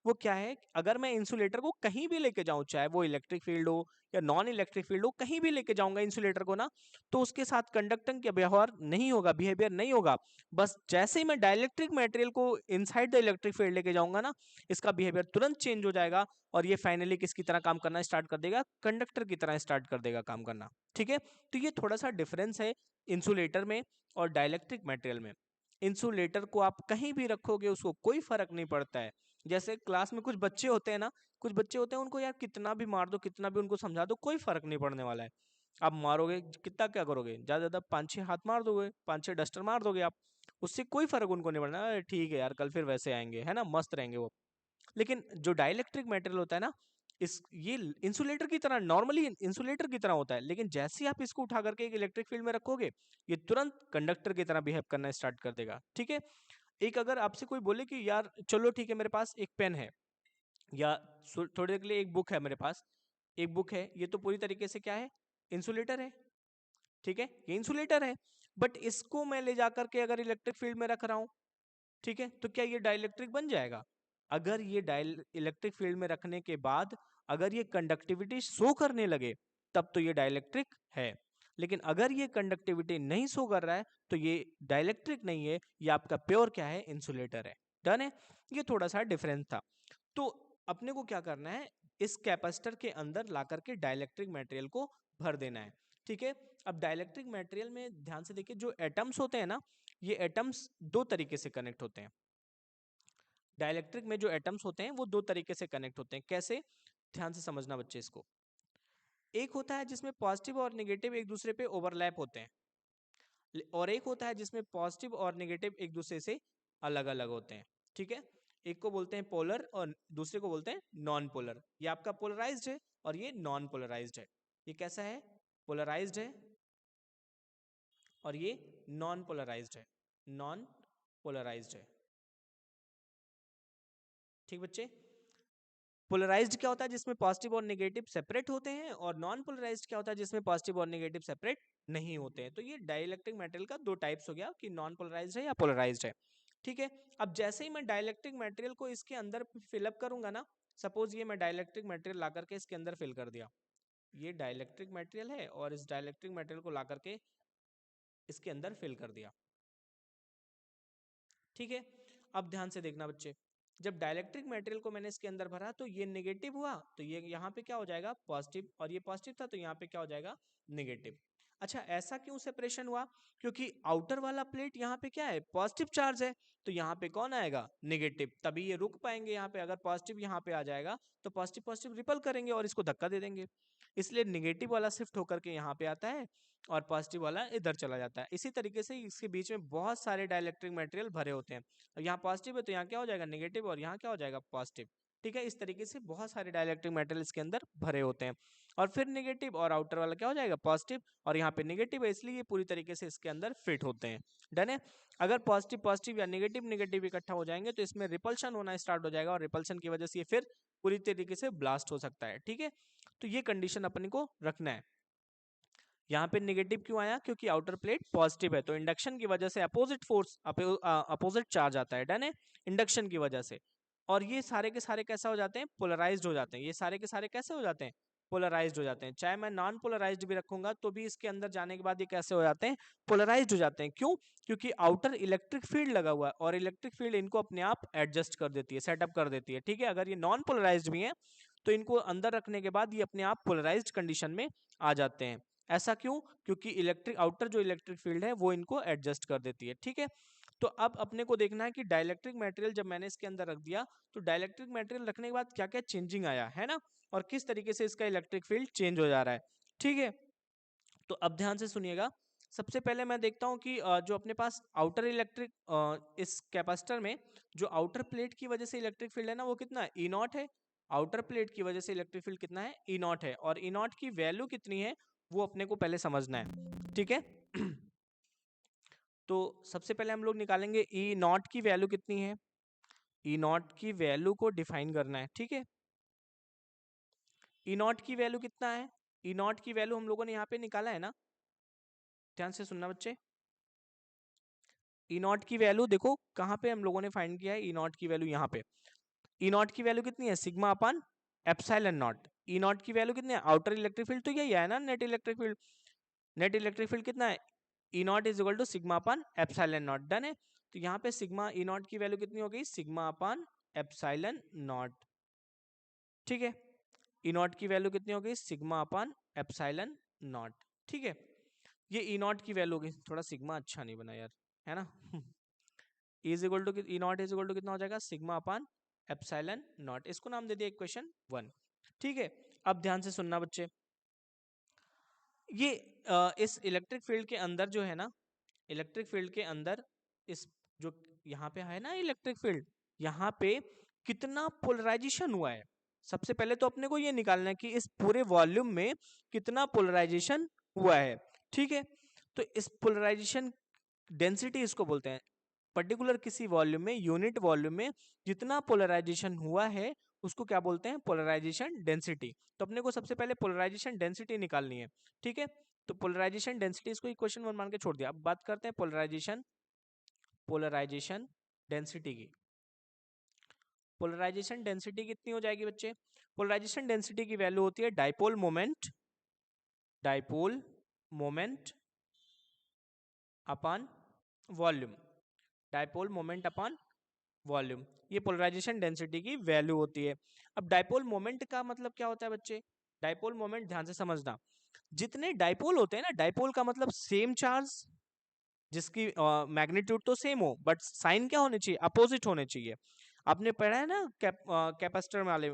Speaker 1: वो क्या है, अगर मैं इंसुलेटर को कहीं भी लेके जाऊं, चाहे वो इलेक्ट्रिक फील्ड हो या नॉन इलेक्ट्रिक फील्ड हो, कहीं भी लेके जाऊंगा इंसुलेटर को ना, तो उसके साथ कंडक्टिंग का व्यवहार नहीं होगा, बिहेवियर नहीं होगा। बस जैसे ही मैं डाइलेक्ट्रिक मटेरियल को इनसाइड द इलेक्ट्रिक फील्ड लेके जाऊंगा ना, इसका बिहेवियर तुरंत चेंज हो जाएगा, और ये फाइनली किसकी तरह काम करना स्टार्ट कर देगा, कंडक्टर की तरह स्टार्ट कर देगा काम करना। ठीक है, तो ये थोड़ा सा डिफरेंस है इंसुलेटर में और डाइलेक्ट्रिक मटेरियल में। इंसुलेटर को आप कहीं भी रखोगे उसको कोई फर्क नहीं पड़ता है। जैसे क्लास में कुछ बच्चे होते हैं ना, कुछ बच्चे होते हैं उनको यार कितना भी मार दो, कितना भी उनको समझा दो, कोई फर्क नहीं पड़ने वाला है। आप मारोगे कितना, क्या करोगे, ज्यादा ज्यादा 5-6 हाथ मार दोगे, 5-6 डस्टर मार दोगे आप, उससे कोई फर्क उनको नहीं पड़ना, "अरे ठीक है यार कल फिर वैसे आएंगे", है ना, मस्त रहेंगे वो। लेकिन जो डाइलेक्ट्रिक मटेरियल होता है ना, इस ये इंसुलेटर की तरह, नॉर्मली इंसुलेटर की तरह होता है, लेकिन जैसे ही आप इसको उठा करके एक इलेक्ट्रिक फील्ड में रखोगे, ये तुरंत कंडक्टर की तरह बिहेव करना स्टार्ट कर देगा। ठीक है, एक अगर आपसे कोई बोले कि यार चलो ठीक है मेरे पास एक पेन है, या थोड़ी देर के लिए एक बुक है मेरे पास, एक बुक है, ये तो पूरी तरीके से क्या है, इंसुलेटर है, ठीक है, ये इंसुलेटर है। बट इसको मैं ले जाकर के अगर इलेक्ट्रिक फील्ड में रख रहा हूं, ठीक है, तो क्या ये डाइलेक्ट्रिक बन जाएगा? अगर ये इलेक्ट्रिक फील्ड में रखने के बाद अगर ये कंडक्टिविटी शो करने लगे तब तो ये डाइलेक्ट्रिक है, लेकिन अगर ये कंडक्टिविटी नहीं शो कर रहा है तो ये डाइलेक्ट्रिक नहीं है, ये आपका प्योर क्या है, इंसुलेटर है। डन है, ये थोड़ा सा डिफरेंस था। तो अपने को क्या करना है, इस कैपेसिटर के अंदर ला करके डाइलेक्ट्रिक मटेरियल को भर देना है, ठीक है। अब डाइलेक्ट्रिक मटेरियल में ध्यान से देखिए, जो एटम्स होते हैं ना, ये एटम्स दो तरीके से कनेक्ट होते हैं। डाइलेक्ट्रिक में जो एटम्स होते हैं वो दो तरीके से कनेक्ट होते हैं। कैसे, ध्यान से समझना बच्चे इसको। एक होता है जिसमें पॉजिटिव और नेगेटिव एक दूसरे पे ओवरलैप होते हैं, और एक होता है जिसमें पॉजिटिव और नेगेटिव एक दूसरे से अलग अलग होते हैं, ठीक है। एक को बोलते हैं पोलर और दूसरे को बोलते हैं नॉन पोलर। ये आपका पोलराइज्ड है और ये नॉन पोलराइज्ड है। ये कैसा है, पोलराइज्ड है और ये नॉन पोलराइज्ड है, नॉन पोलराइज्ड है, ठीक बच्चे। पोलराइज्ड क्या होता है, जिसमें पॉजिटिव और नेगेटिव सेपरेट होते हैं, और नॉन पोलराइज्ड क्या होता है, जिसमें पॉजिटिव और नेगेटिव सेपरेट नहीं होते हैं। तो ये डाइलेक्ट्रिक मटेरियल का दो टाइप्स हो गया कि नॉन पोलराइज्ड है या पोलराइज्ड है, ठीक है। अब जैसे ही मैं डाइलेक्ट्रिक मटेरियल को इसके अंदर फिलअप करूंगा ना, सपोज ये मैं डाइलेक्ट्रिक मटेरियल ला करके इसके अंदर फिल कर दिया, ये डाइलेक्ट्रिक मटेरियल है और इस डाइलेक्ट्रिक मटेरियल को ला करके इसके अंदर फिल कर दिया, ठीक है। अब ध्यान से देखना बच्चे, जब डाइलेक्ट्रिक मटेरियल को मैंने इसके अंदर भरा तो ये नेगेटिव हुआ, तो ये यहाँ पे क्या हो जाएगा, पॉजिटिव, और ये पॉजिटिव था तो यहाँ पे क्या हो जाएगा, नेगेटिव। अच्छा, ऐसा क्यों सेपरेशन हुआ, क्योंकि आउटर वाला प्लेट यहाँ पे क्या है, पॉजिटिव चार्ज है, तो यहाँ पे कौन आएगा, नेगेटिव, तभी ये रुक पाएंगे यहाँ पे। अगर पॉजिटिव यहाँ पे आ जाएगा तो पॉजिटिव पॉजिटिव रिपल करेंगे और इसको धक्का दे देंगे, इसलिए नेगेटिव वाला शिफ्ट होकर के यहाँ पे आता है और पॉजिटिव वाला इधर चला जाता है। इसी तरीके से इसके बीच में बहुत सारे डाइलेक्ट्रिक मटेरियल भरे होते हैं, और यहाँ पॉजिटिव है तो यहाँ क्या हो जाएगा, नेगेटिव, और यहाँ क्या हो जाएगा, पॉजिटिव, ठीक है। इस तरीके से बहुत सारे डाइलेक्ट्रिक मटेरियल इसके अंदर भरे होते हैं, और फिर नेगेटिव और आउटर वाला क्या हो जाएगा, पॉजिटिव, और यहाँ पे नेगेटिव है, इसलिए ये पूरी तरीके से इसके अंदर फिट होते हैं। डन है। अगर पॉजिटिव पॉजिटिव या नेगेटिव नेगेटिव इकट्ठा हो जाएंगे तो इसमें रिपल्शन होना स्टार्ट हो जाएगा, और रिपल्शन की वजह से ये फिर पूरी तरीके से ब्लास्ट हो सकता है, ठीक है। तो ये कंडीशन अपने को रखना है। यहाँ पे नेगेटिव क्यों आया, क्योंकि आउटर प्लेट पॉजिटिव है, तो इंडक्शन की वजह से अपोजिट फोर्स, अपोजिट चार्ज आता है। डन है, इंडक्शन की वजह से। और ये सारे के सारे कैसा हो जाते हैं, पोलराइज्ड हो जाते हैं। ये सारे के सारे कैसे हो जाते हैं, पोलराइज्ड हो जाते हैं। चाहे मैं नॉन पोलराइज्ड भी रखूंगा तो भी इसके अंदर जाने के बाद ये कैसे हो जाते हैं, पोलराइज्ड हो जाते हैं। क्यों, क्योंकि आउटर इलेक्ट्रिक फील्ड लगा हुआ है, और इलेक्ट्रिक फील्ड इनको अपने आप एडजस्ट कर देती है, सेटअप कर देती है, ठीक है। अगर ये नॉन पोलराइज्ड भी है तो इनको अंदर रखने के बाद ये अपने आप पोलराइज्ड कंडीशन में आ जाते हैं। ऐसा क्यों, क्योंकि इलेक्ट्रिक आउटर जो इलेक्ट्रिक फील्ड है वो इनको एडजस्ट कर देती है, ठीक है। तो अब अपने को देखना है कि डाइलेक्ट्रिक मटेरियल जब मैंने इसके अंदर रख दिया तो डाइलेक्ट्रिक मटेरियल रखने के बाद क्या क्या चेंजिंग आया है ना, और किस तरीके से इसका इलेक्ट्रिक फील्ड चेंज हो जा रहा है, ठीक है। तो अब ध्यान से सुनिएगा। सबसे पहले मैं देखता हूँ कि जो अपने पास आउटर इलेक्ट्रिक इस कैपेसिटर में जो आउटर प्लेट की वजह से इलेक्ट्रिक फील्ड है ना, वो कितना है, ई नॉट है। आउटर प्लेट की वजह से इलेक्ट्रिक फील्ड कितना है, ई नॉट है, और ई नॉट की वैल्यू कितनी है वो अपने को पहले समझना है, ठीक है। तो सबसे पहले हम लोग निकालेंगे ई नॉट की वैल्यू कितनी है, ई नॉट की वैल्यू को डिफाइन करना है, ठीक है। ई नॉट की वैल्यू कितना है, ई नॉट की वैल्यू हम लोगों ने यहाँ पे निकाला है ना, ध्यान से सुनना बच्चे। ई नॉट की वैल्यू देखो कहाँ पे हम लोगों ने फाइंड किया है, ई नॉट की वैल्यू यहाँ पे। ई नॉट की वैल्यू कितनी है, sigma upon epsilon naught. E naught की वैल्यू कितनी है, आउटर इलेक्ट्रिक फील्ड तो यही है ना, net electric field. Net electric field कितना है, E naught is equal to sigma upon epsilon naught. Done है। तो यहाँ पे सिग्मा ई नॉट की वैल्यू कितनी हो गई, सिग्मा अपन एप्सिलॉन नॉट, ठीक है। ई नॉट की वैल्यू कितनी हो गई, सिग्मा अपन एप्सिलॉन नॉट, ठीक है। ये ई नॉट की वैल्यू होगी, थोड़ा सिग्मा अच्छा नहीं बना यार, है ना। Is equal to E naught is equal to कितना हो जाएगा, सिग्मा अपान एप्सिलॉन नॉट। इसको नाम दे दिया इक्वेशन 1, ठीक है। अब ध्यान से सुनना बच्चे, ये इस इलेक्ट्रिक फील्ड के अंदर जो है ना, इलेक्ट्रिक फील्ड के अंदर इस जो यहाँ पे है ना इलेक्ट्रिक फील्ड, यहाँ पे कितना पोलराइजेशन हुआ है। सबसे पहले तो अपने को ये निकालना है कि इस पूरे वॉल्यूम में कितना पोलराइजेशन हुआ है, ठीक है। तो इस पोलराइजेशन डेंसिटी इसको बोलते हैं। पर्टिकुलर किसी वॉल्यूम में, यूनिट वॉल्यूम में जितना पोलराइजेशन हुआ है उसको क्या बोलते हैं, पोलराइजेशन डेंसिटी। तो अपने को सबसे पहले पोलराइजेशन डेंसिटी निकालनी है, ठीक है। तो पोलराइजेशन डेंसिटी इसको इक्वेशन 1 मान के छोड़ दिया। अब बात करते हैं पोलराइजेशन डेंसिटी की। पोलराइजेशन डेंसिटी कितनी हो जाएगी बच्चे? पोलराइजेशन डेंसिटी की वैल्यू होती है dipole moment upon volume, dipole moment upon volume, ये पोलराइजेशन डेंसिटी की वैल्यू होती है। अब डाइपोल मोमेंट का मतलब क्या होता है बच्चे? डाइपोल मोमेंट ध्यान से समझना, जितने डाइपोल होते हैं ना, डाइपोल का मतलब सेम चार्ज जिसकी मैग्नीट्यूड तो सेम हो बट साइन क्या होने चाहिए, अपोजिट होने चाहिए। आपने पढ़ा है ना कैपेसिटर वाले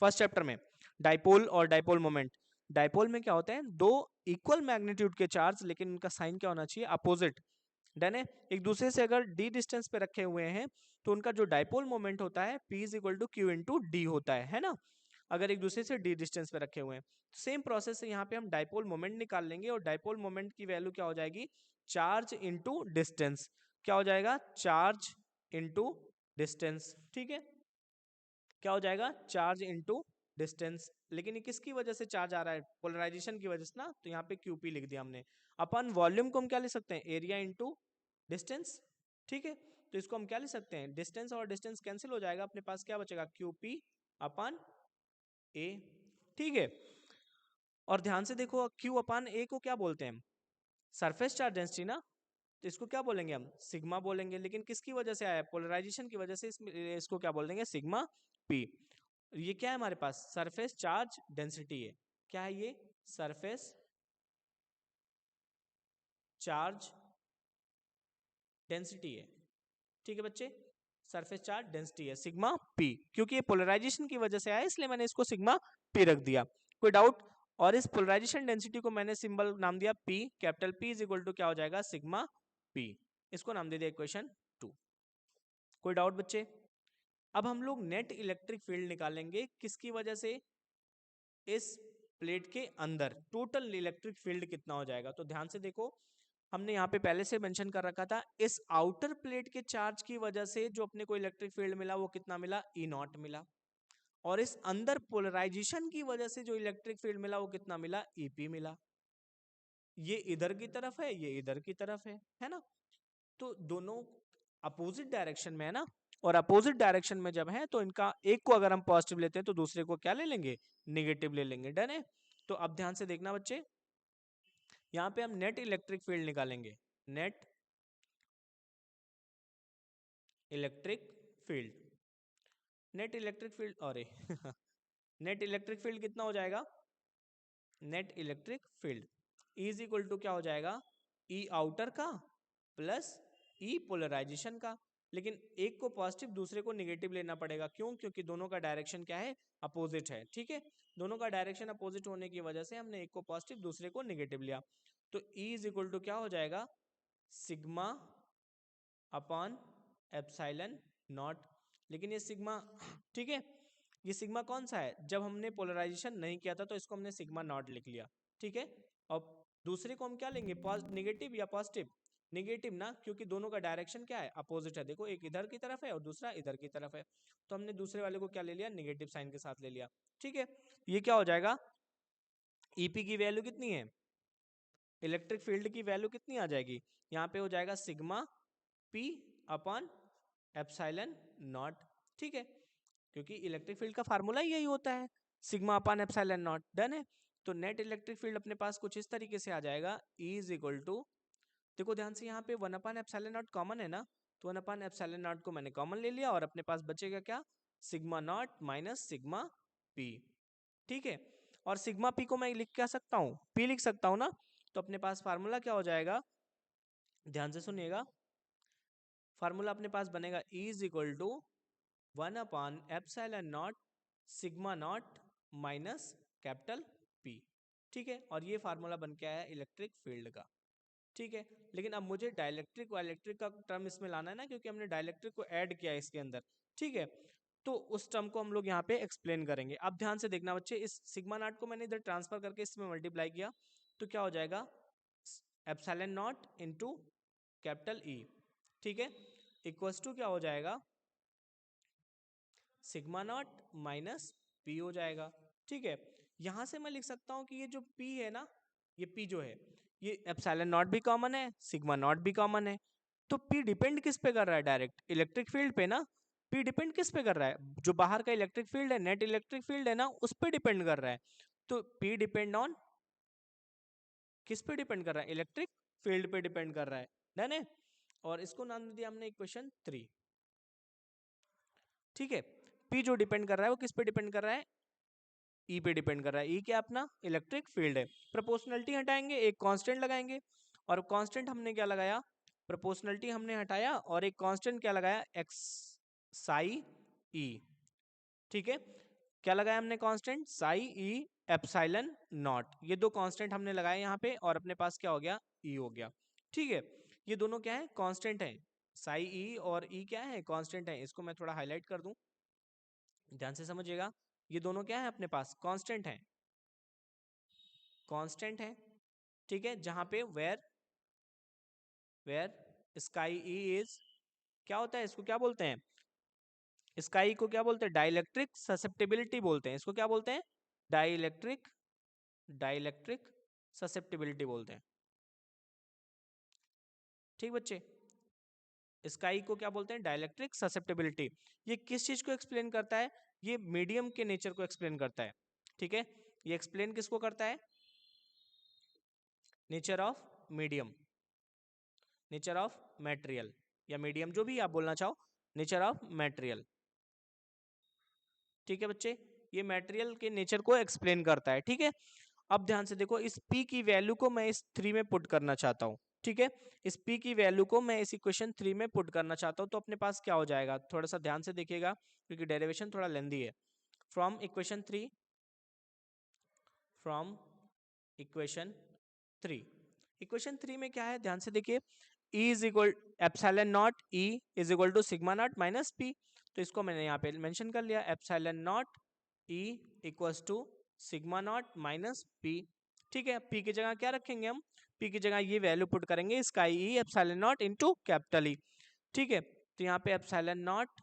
Speaker 1: फर्स्ट चैप्टर में, डाइपोल और डाइपोल मोमेंट। डाइपोल में क्या होता है, दो इक्वल मैग्नीट्यूड के चार्ज लेकिन उनका साइन क्या होना चाहिए, अपोजिट। डन है। एक दूसरे से अगर डी डिस्टेंस पे रखे हुए हैं तो उनका जो डाइपोल मोमेंट होता है P is equal to Q into D होता है ना, अगर एक दूसरे से डी डिस्टेंस पे रखे हुए हैं। सेम प्रोसेस से यहाँ पे हम डाइपोल मोमेंट निकाल लेंगे और डाइपोल मोमेंट की वैल्यू क्या हो जाएगी, चार्ज इंटू डिस्टेंस। क्या हो जाएगा, चार्ज इंटू डिस्टेंस, ठीक है। क्या हो जाएगा, चार्ज इंटू डिस्टेंस। लेकिन ये किसकी वजह से चार्ज आ रहा है, पोलराइजेशन की वजह से ना, तो यहाँ पे क्यूपी लिख दिया हमने। अपन वॉल्यूम को हम क्या लिख सकते हैं, एरिया इंटू डिस्टेंस, ठीक है। तो इसको हम क्या लिख सकते हैं, डिस्टेंस और डिस्टेंस कैंसिल हो जाएगा, अपने पास क्या बचेगा, क्यूपी अपन ए, ठीक है। और ध्यान से देखो, क्यू अपान ए को क्या बोलते हैं, सरफेस चार्ज डेंसिटी ना, तो इसको क्या बोलेंगे हम, सिग्मा बोलेंगे। लेकिन किसकी वजह से आया, पोलराइजेशन की वजह से इसको क्या बोल देंगे, सिग्मा पी। ये क्या है हमारे पास, सरफेस चार्ज डेंसिटी है। क्या है ये, सरफेस चार्ज डेंसिटी है, ठीक है बच्चे। सरफेस चार्ज डेंसिटी है सिग्मा पी, क्योंकि ये पोलराइजेशन की वजह से आया इसलिए मैंने इसको सिग्मा पी रख दिया। कोई डाउट? और इस पोलराइजेशन डेंसिटी को मैंने सिंबल नाम दिया P, capital P is equal to क्या हो जाएगा, सिग्मा पी। इसको नाम दे दिया इक्वेशन 2। कोई डाउट बच्चे? अब हम लोग नेट इलेक्ट्रिक फील्ड निकालेंगे, किसकी वजह से, इस प्लेट के अंदर टोटल इलेक्ट्रिक फील्ड कितना हो जाएगा। तो ध्यान से देखो, हमने यहाँ पे पहले से मेंशन कर रखा था, इस आउटर प्लेट के चार्ज की वजह से जो अपने को इलेक्ट्रिक फील्ड मिला वो कितना मिला, ई नॉट मिला। और इस अंदर पोलराइजेशन की वजह से जो इलेक्ट्रिक फील्ड मिला वो कितना मिला, ईपी मिला। ये इधर की तरफ है, ये इधर की तरफ है ना। तो दोनों अपोजिट डायरेक्शन में है ना, और अपोजिट डायरेक्शन में जब है तो इनका एक को अगर हम पॉजिटिव लेते हैं तो दूसरे को क्या ले लेंगे, निगेटिव ले लेंगे। डन है। तो अब ध्यान से देखना बच्चे, यहाँ पे हम नेट इलेक्ट्रिक फील्ड निकालेंगे, net electric field. Net electric field, अरे नेट इलेक्ट्रिक फील्ड कितना हो जाएगा, net electric field is equal to क्या हो जाएगा, ई आउटर का प्लस ई पोलराइजेशन का। लेकिन एक को पॉजिटिव दूसरे को निगेटिव लेना पड़ेगा, क्यों, क्योंकि दोनों का डायरेक्शन क्या है, अपोजिट है, ठीक है। दोनों का डायरेक्शन अपोजिट होने की वजह से हमने एक को पॉजिटिव दूसरे को निगेटिव लिया। तो ई इज इक्वल टू क्या हो जाएगा, सिग्मा अपॉन एप्सिलॉन नॉट। लेकिन ये सिग्मा, ठीक है, ये सिग्मा कौन सा है, जब हमने पोलराइजेशन नहीं किया था तो इसको हमने सिग्मा नॉट लिख लिया, ठीक है। और दूसरे को हम क्या लेंगे, निगेटिव या पॉजिटिव, निगेटिव ना, क्योंकि दोनों का डायरेक्शन क्या है, अपोजिट है। देखो एक इधर की तरफ है और दूसरा इधर की तरफ है, तो हमने दूसरे वाले को क्या ले लिया, निगेटिव साइन के साथ ले लिया, ठीक है। ये क्या हो जाएगा, ईपी की वैल्यू कितनी है, इलेक्ट्रिक फील्ड की वैल्यू कितनी आ जाएगी, यहाँ पे हो जाएगा sigma P upon epsilon naught, ठीक है। क्योंकि इलेक्ट्रिक फील्ड का फार्मूला ही यही होता है, sigma upon epsilon naught. Done है। तो नेट इलेक्ट्रिक फील्ड अपने पास कुछ इस तरीके से आ जाएगा, E इज इक्वल टू, देखो ध्यान से यहाँ पे 1 अपॉन एप्सिलॉन नॉट कॉमन है ना, तो 1 अपॉन एप्सिलॉन नॉट को मैंने कॉमन ले लिया और अपने पास बचेगा क्या, sigma naught minus sigma P, ठीक है। और सिग्मा पी को मैं लिख क्या सकता हूँ, पी लिख सकता हूँ ना। तो अपने पास फार्मूला क्या हो जाएगा, ध्यान से सुनिएगा, फार्मूला अपने पास बनेगा E is equal to 1 upon epsilon naught sigma naught minus capital पी, ठीक है। और ये फार्मूला बन के आया इलेक्ट्रिक फील्ड का, ठीक है। लेकिन अब मुझे डाइलेक्ट्रिक वाइलेक्ट्रिक का टर्म इसमें लाना है ना, क्योंकि हमने डाइलेक्ट्रिक को ऐड किया है इसके अंदर, ठीक है। तो उस टर्म को हम लोग यहाँ पे एक्सप्लेन करेंगे। अब ध्यान से देखना बच्चे, इस सिग्मा नॉट को मैंने इधर ट्रांसफर करके इसमें मल्टीप्लाई किया, तो क्या हो जाएगा, epsilon not into capital E, ठीक है, इक्वल्स टू क्या हो जाएगा, सिग्मा नॉट माइनस पी हो जाएगा। ठीक है, यहां से मैं लिख सकता हूं कि ये जो पी है ना, ये पी जो है, ये एप्सिलॉन नॉट भी कॉमन है, सिग्मा नॉट भी कॉमन है। तो पी डिपेंड किस पे कर रहा है? डायरेक्ट इलेक्ट्रिक फील्ड पे ना। पी डिपेंड किस पे कर रहा है? जो बाहर का इलेक्ट्रिक फील्ड है, नेट इलेक्ट्रिक फील्ड है ना, उस पे डिपेंड कर रहा है। तो पी डिपेंड ऑन किस पे डिपेंड कर रहा है? इलेक्ट्रिक फील्ड पे डिपेंड कर रहा है। डन है। और इसको नाम दे दिया हमने इक्वेशन 3। ठीक है, पी जो डिपेंड कर रहा है वो किस पे डिपेंड कर रहा है? ई पे डिपेंड कर रहा है। ई क्या अपना इलेक्ट्रिक फील्ड है। प्रोपोर्शनलिटी हटाएंगे, एक कांस्टेंट लगाएंगे, और कांस्टेंट हमने क्या लगाया? प्रोपोर्शनलिटी हमने हटाया और एक कांस्टेंट क्या लगाया? एक्स साई ई। ठीक है, क्या लगाया हमने constant? Sai E epsilon not. ये दो कांस्टेंट हमने लगाए यहाँ पे, और अपने पास क्या हो गया? ई हो गया। ठीक है, ये दोनों क्या है? कांस्टेंट है। साई ई और ई क्या है? कांस्टेंट है। इसको मैं थोड़ा हाईलाइट कर दूं, ध्यान से समझिएगा। ये दोनों क्या है? अपने पास कांस्टेंट है, कांस्टेंट है। ठीक है, जहां पे where where chi E is, क्या होता है? इसको क्या बोलते हैं? स्काई को क्या बोलते हैं? डाइलेक्ट्रिक ससेप्टिबिलिटी बोलते हैं। इसको क्या बोलते हैं? डाइलेक्ट्रिक डाइलेक्ट्रिक ससेप्टिबिलिटी बोलते हैं। ठीक बच्चे, स्काई को क्या बोलते हैं? Dielectric susceptibility. ये किस चीज को एक्सप्लेन करता है? ये मीडियम के नेचर को एक्सप्लेन करता है। ठीक है, ये एक्सप्लेन किसको करता है? Nature of medium, nature of material, या मीडियम, जो भी आप बोलना चाहो, नेचर ऑफ मटेरियल। ठीक है बच्चे, ये मटेरियल के नेचर को एक्सप्लेन करता है। ठीक है, अब ध्यान से देखो, इस p की वैल्यू को मैं इस 3 में पुट करना चाहता हूँ। ठीक है, इस p की वैल्यू को मैं इस इक्वेशन 3 में पुट करना चाहता हूँ, तो अपने पास क्या हो जाएगा? थोड़ा सा ध्यान से देखिएगा, क्योंकि डेरिवेशन थोड़ा लेंदी है। From equation 3, from equation 3, equation 3 में क्या है? ध्यान से देखिए, E is equal epsilon naught, E is equal to sigma naught minus P। तो इसको मैंने यहाँ पे मेंशन कर लिया, epsilon naught E equals to sigma naught minus P। ठीक है, P की जगह क्या रखेंगे हम? P की जगह ये वैल्यू पुट करेंगे, chi E epsilon naught into capital E। ठीक है, तो यहाँ पे epsilon naught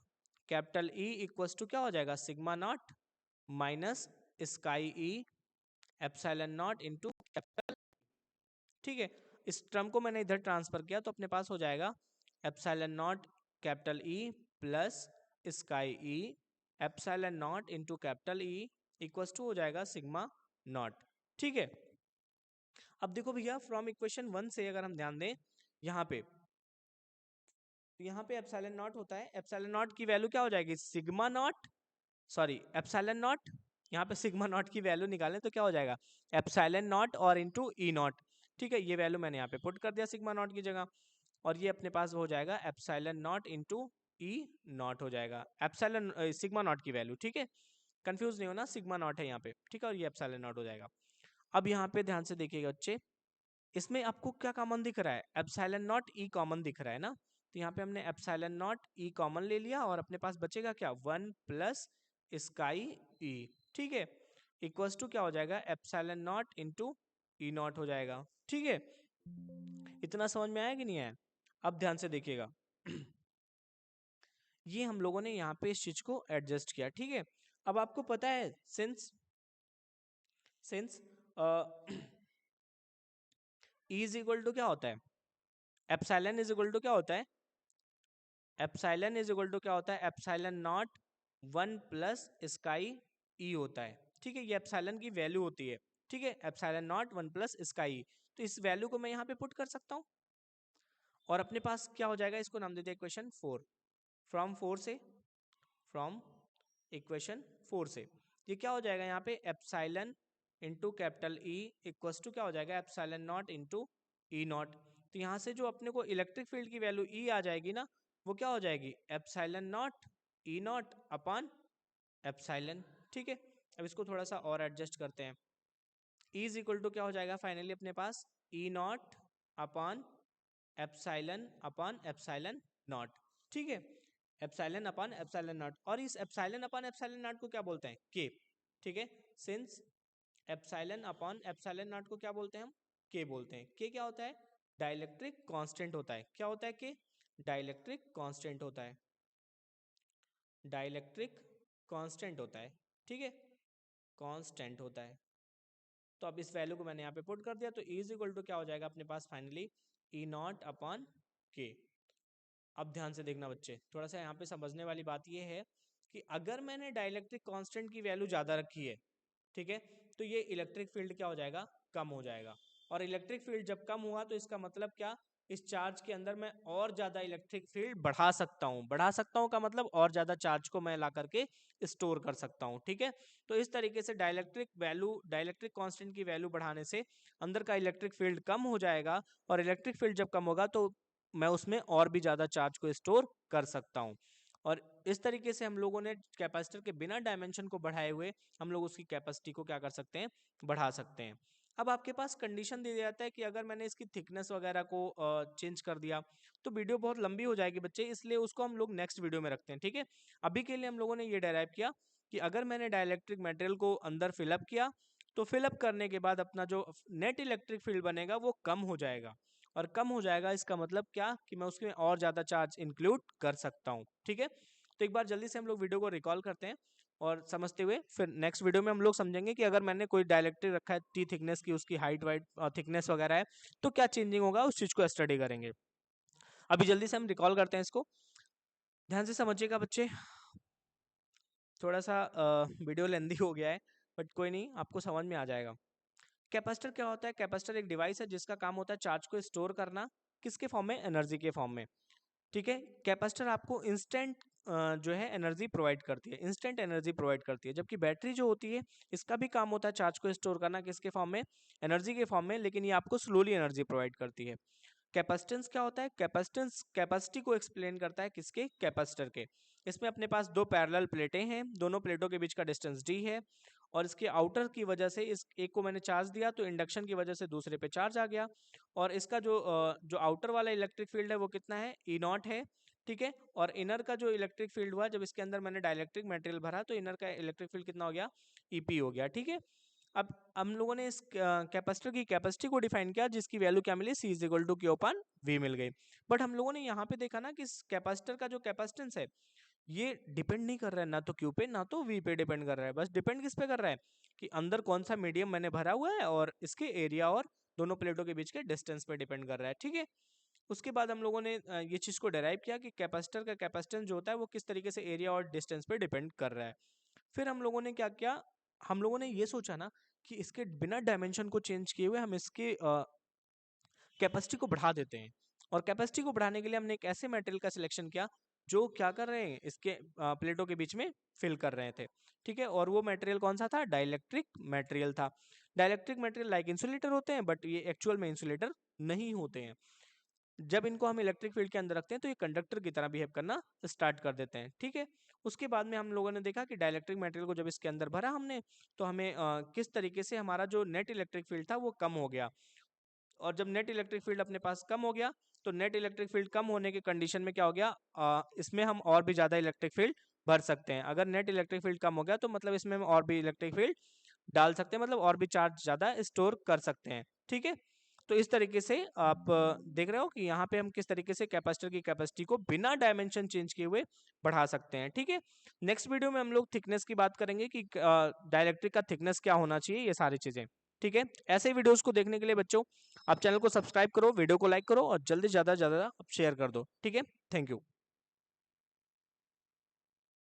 Speaker 1: capital E equals to क्या हो जाएगा? Sigma naught minus chi E epsilon naught into capital. ठीक है, इस टर्म को मैंने इधर ट्रांसफर किया, तो अपने पास हो जाएगा epsilon naught capital E plus chi E epsilon naught into capital E equals to हो जाएगा सिग्मा नॉट। ठीक है, अब देखो भैया, फ्रॉम इक्वेशन 1 से अगर हम ध्यान दें यहाँ पे, तो यहाँ पे एप्सिलॉन नॉट होता है, एप्सिलॉन नॉट की वैल्यू क्या हो जाएगी? Sigma not, sorry epsilon not, यहाँ पे सिग्मा नॉट की वैल्यू निकालें तो क्या हो जाएगा? एप्सिलॉन नॉट और इंटू ई नॉट। ठीक है, ये वैल्यू मैंने यहाँ पे पुट कर दिया सिग्मा नॉट की जगह, और ये अपने पास हो जाएगा epsilon naught into E not हो जाएगा, एप्सिलॉन सिग्मा नॉट की वैल्यू। ठीक है, कंफ्यूज नहीं होना, सिग्मा नॉट है यहाँ पे। ठीक है, और ये एप्सिलॉन नॉट हो जाएगा। अब यहाँ पे ध्यान से देखिएगा बच्चे, इसमें आपको क्या कॉमन दिख रहा है? एप्सिलॉन नॉट ई कॉमन दिख रहा है ना, तो यहाँ पे हमने एप्सिलॉन नॉट ई कॉमन ले लिया, और अपने पास बचेगा क्या? 1 प्लस स्काई ई। ठीक है, इक्वल्स टू क्या हो जाएगा? Epsilon naught into E not हो जाएगा। ठीक है, इतना समझ में आया कि नहीं आया? अब ध्यान से देखिएगा, ये हम लोगों ने यहाँ पे इस चीज को एडजस्ट किया। ठीक है, अब आपको पता है, since since E is equal to क्या होता है? एप्सिलॉन इज इक्वल टू क्या होता है? एप्सिलॉन इज इक्वल टू क्या होता है? एप्सिलॉन नॉट 1 प्लस स्काई ई होता है। ठीक है, ये एप्सिलॉन की वैल्यू होती है। ठीक है, एप्सिलॉन नॉट 1 प्लस स्काई, तो इस वैल्यू को मैं यहाँ पे पुट कर सकता हूँ, और अपने पास क्या हो जाएगा? इसको नाम देते हैं इक्वेशन 4। फ्रॉम 4 से, फ्रॉम इक्वेशन 4 से ये क्या हो जाएगा? यहाँ पे epsilon into capital E equals to क्या हो जाएगा? Epsilon naught into E naught. तो यहाँ से जो अपने को इलेक्ट्रिक फील्ड की वैल्यू ई आ जाएगी ना, वो क्या हो जाएगी? Epsilon naught E naught upon epsilon. ठीक है, अब इसको थोड़ा सा और एडजस्ट करते हैं। ई इज इक्वल टू क्या हो जाएगा फाइनली अपने पास? ई नॉट अपॉन एप्सिलॉन नॉट। ठीक है, एप्सिलॉन अपॉन एप्सिलॉन नॉट, और इस एप्सिलॉन अपॉन एप्सिलॉन नॉट को क्या बोलते हैं? के। ठीक है, since epsilon upon epsilon not को क्या बोलते हैं हम? के बोलते हैं। के क्या होता है? डाइलेक्ट्रिक कांस्टेंट होता है। क्या होता है के? डाइलेक्ट्रिक कांस्टेंट होता है, डाइलेक्ट्रिक कांस्टेंट होता है, ठीक है, कांस्टेंट होता है। तो अब इस वैल्यू को मैंने यहाँ पे पुट कर दिया, तो E इज इक्वल टू क्या हो जाएगा अपने पास फाइनली, ई नॉट अपॉन के। अब ध्यान से देखना बच्चे, थोड़ा सा यहाँ पे समझने वाली बात ये है कि अगर मैंने डाइलेक्ट्रिक कांस्टेंट की वैल्यू ज़्यादा रखी है, ठीक है, तो ये इलेक्ट्रिक फील्ड क्या हो जाएगा, कम हो जाएगा। और इलेक्ट्रिक फील्ड जब कम हुआ तो इसका मतलब क्या, इस चार्ज के अंदर मैं और ज़्यादा इलेक्ट्रिक फील्ड बढ़ा सकता हूँ। बढ़ा सकता हूँ का मतलब और ज़्यादा चार्ज को मैं ला करके स्टोर कर सकता हूँ, ठीक है। तो इस तरीके से डाइलेक्ट्रिक कांस्टेंट की वैल्यू बढ़ाने से अंदर का इलेक्ट्रिक फील्ड कम हो जाएगा, और इलेक्ट्रिक फील्ड जब कम होगा तो मैं उसमें और भी ज़्यादा चार्ज को स्टोर कर सकता हूँ। और इस तरीके से हम लोगों ने कैपेसिटर के बिना डायमेंशन को बढ़ाए हुए हम लोग उसकी कैपेसिटी को क्या कर सकते हैं, बढ़ा सकते हैं। अब आपके पास कंडीशन दे दिया जाता है कि अगर मैंने इसकी थिकनेस वगैरह को चेंज कर दिया तो वीडियो बहुत लंबी हो जाएगी बच्चे, इसलिए उसको हम लोग नेक्स्ट वीडियो में रखते हैं, ठीक है। अभी के लिए हम लोगों ने ये डेराइव किया कि अगर मैंने डाइलेक्ट्रिक मटेरियल को अंदर फिलअप किया तो फिलअप करने के बाद अपना जो नेट इलेक्ट्रिक फील्ड बनेगा वो कम हो जाएगा। और कम हो जाएगा इसका मतलब क्या, कि मैं उसमें और ज़्यादा चार्ज इंक्लूड कर सकता हूँ, ठीक है। तो एक बार जल्दी से हम लोग वीडियो को रिकॉल करते हैं और समझते हुए फिर नेक्स्ट वीडियो में हम लोग समझेंगे कि अगर मैंने कोई डायलेक्ट्रिक रखा है टी थिकनेस की, उसकी हाइट वाइट थिकनेस वगैरह है, तो क्या चेंजिंग होगा उस चीज़ को स्टडी करेंगे। अभी जल्दी से हम रिकॉल करते हैं इसको, ध्यान से समझिएगा बच्चे। थोड़ा सा वीडियो लेंदी हो गया है बट कोई नहीं, आपको समझ में आ जाएगा। कैपेसिटर क्या होता है, कैपेसिटर एक डिवाइस है जिसका काम होता है चार्ज को स्टोर करना, किसके फॉर्म में, एनर्जी के फॉर्म में, ठीक है। कैपेसिटर आपको इंस्टेंट जो है एनर्जी प्रोवाइड करती है, इंस्टेंट एनर्जी प्रोवाइड करती है, जबकि बैटरी जो होती है इसका भी काम होता है चार्ज को स्टोर करना, किसके फॉर्म में, एनर्जी के फॉर्म में, लेकिन ये आपको स्लोली एनर्जी प्रोवाइड करती है। कैपेसिटेंस क्या होता है, कैपेसिटेंस कैपेसिटी को एक्सप्लेन करता है, किसके, कैपेसिटर के। इसमें अपने पास दो पैरेलल प्लेटें हैं, दोनों प्लेटों के बीच का डिस्टेंस d है, और इसके आउटर की वजह से इस एक को मैंने चार्ज दिया तो इंडक्शन की वजह से दूसरे पे चार्ज आ गया, और इसका जो आउटर वाला इलेक्ट्रिक फील्ड है वो कितना है, ई नॉट है, ठीक है। और इनर का जो इलेक्ट्रिक फील्ड हुआ जब इसके अंदर मैंने डाइलेक्ट्रिक मटेरियल भरा तो इनर का इलेक्ट्रिक फील्ड कितना हो गया, ईपी हो गया, ठीक है। अब हम लोगों ने इस कैपेसिटर की कैपेसिटी को डिफाइन किया जिसकी वैल्यू क्या मिली, C is equal to Q upon V मिल गई। बट हम लोगों ने यहाँ पे देखा ना कि इस कैपेसिटर का जो कैपेसिटेंस है ये डिपेंड नहीं कर रहा है ना तो Q पे ना तो V पे डिपेंड कर रहा है, बस डिपेंड किस पे कर रहा है कि अंदर कौन सा मीडियम मैंने भरा हुआ है और इसके एरिया और दोनों प्लेटों के बीच के डिस्टेंस पे डिपेंड कर रहा है, ठीक है। उसके बाद हम लोगों ने ये चीज़ को डेराइव किया कि कैपेसिटर का कैपेसिटेंस जो होता है वो किस तरीके से एरिया और डिस्टेंस पे डिपेंड कर रहा है। फिर हम लोगों ने क्या किया, हम लोगों ने ये सोचा ना कि इसके बिना डायमेंशन को चेंज किए हुए हम इसके कैपेसिटी को बढ़ा देते हैं। और कैपेसिटी को बढ़ाने के लिए हमने एक ऐसे मटेरियल का सिलेक्शन किया जो क्या कर रहे हैं, इसके प्लेटों के बीच में फिल कर रहे थे, ठीक है। और वो मटेरियल कौन सा था, डाइलेक्ट्रिक मटेरियल था। डाइलेक्ट्रिक मटेरियल लाइक इंसुलेटर होते हैं बट ये एक्चुअल में इंसुलेटर नहीं होते हैं। जब इनको हम इलेक्ट्रिक फील्ड के अंदर रखते हैं तो ये कंडक्टर की तरह बिहेव करना स्टार्ट कर देते हैं, ठीक है। उसके बाद में हम लोगों ने देखा कि डाइलेक्ट्रिक मटेरियल को जब इसके अंदर भरा हमने तो हमें किस तरीके से हमारा जो नेट इलेक्ट्रिक फील्ड था वो कम हो गया। और जब नेट इलेक्ट्रिक फील्ड अपने पास कम हो गया तो नेट इलेक्ट्रिक फील्ड कम होने के कंडीशन में क्या हो गया, इसमें हम और भी ज़्यादा इलेक्ट्रिक फील्ड भर सकते हैं। अगर नेट इलेक्ट्रिक फील्ड कम हो गया तो मतलब इसमें हम और भी इलेक्ट्रिक फील्ड डाल सकते हैं, मतलब और भी चार्ज ज़्यादा स्टोर कर सकते हैं, ठीक है। तो इस तरीके से आप देख रहे हो कि यहाँ पे हम किस तरीके से कैपेसिटर की कैपेसिटी को बिना डायमेंशन चेंज किए हुए बढ़ा सकते हैं, ठीक है। नेक्स्ट वीडियो में हम लोग थिकनेस की बात करेंगे कि डाइलेक्ट्रिक का थिकनेस क्या होना चाहिए, ये सारी चीज़ें, ठीक है। ऐसे ही वीडियोस को देखने के लिए बच्चों आप चैनल को सब्सक्राइब करो, वीडियो को लाइक करो और जल्दी से ज़्यादा आप शेयर कर दो, ठीक है। Thank you.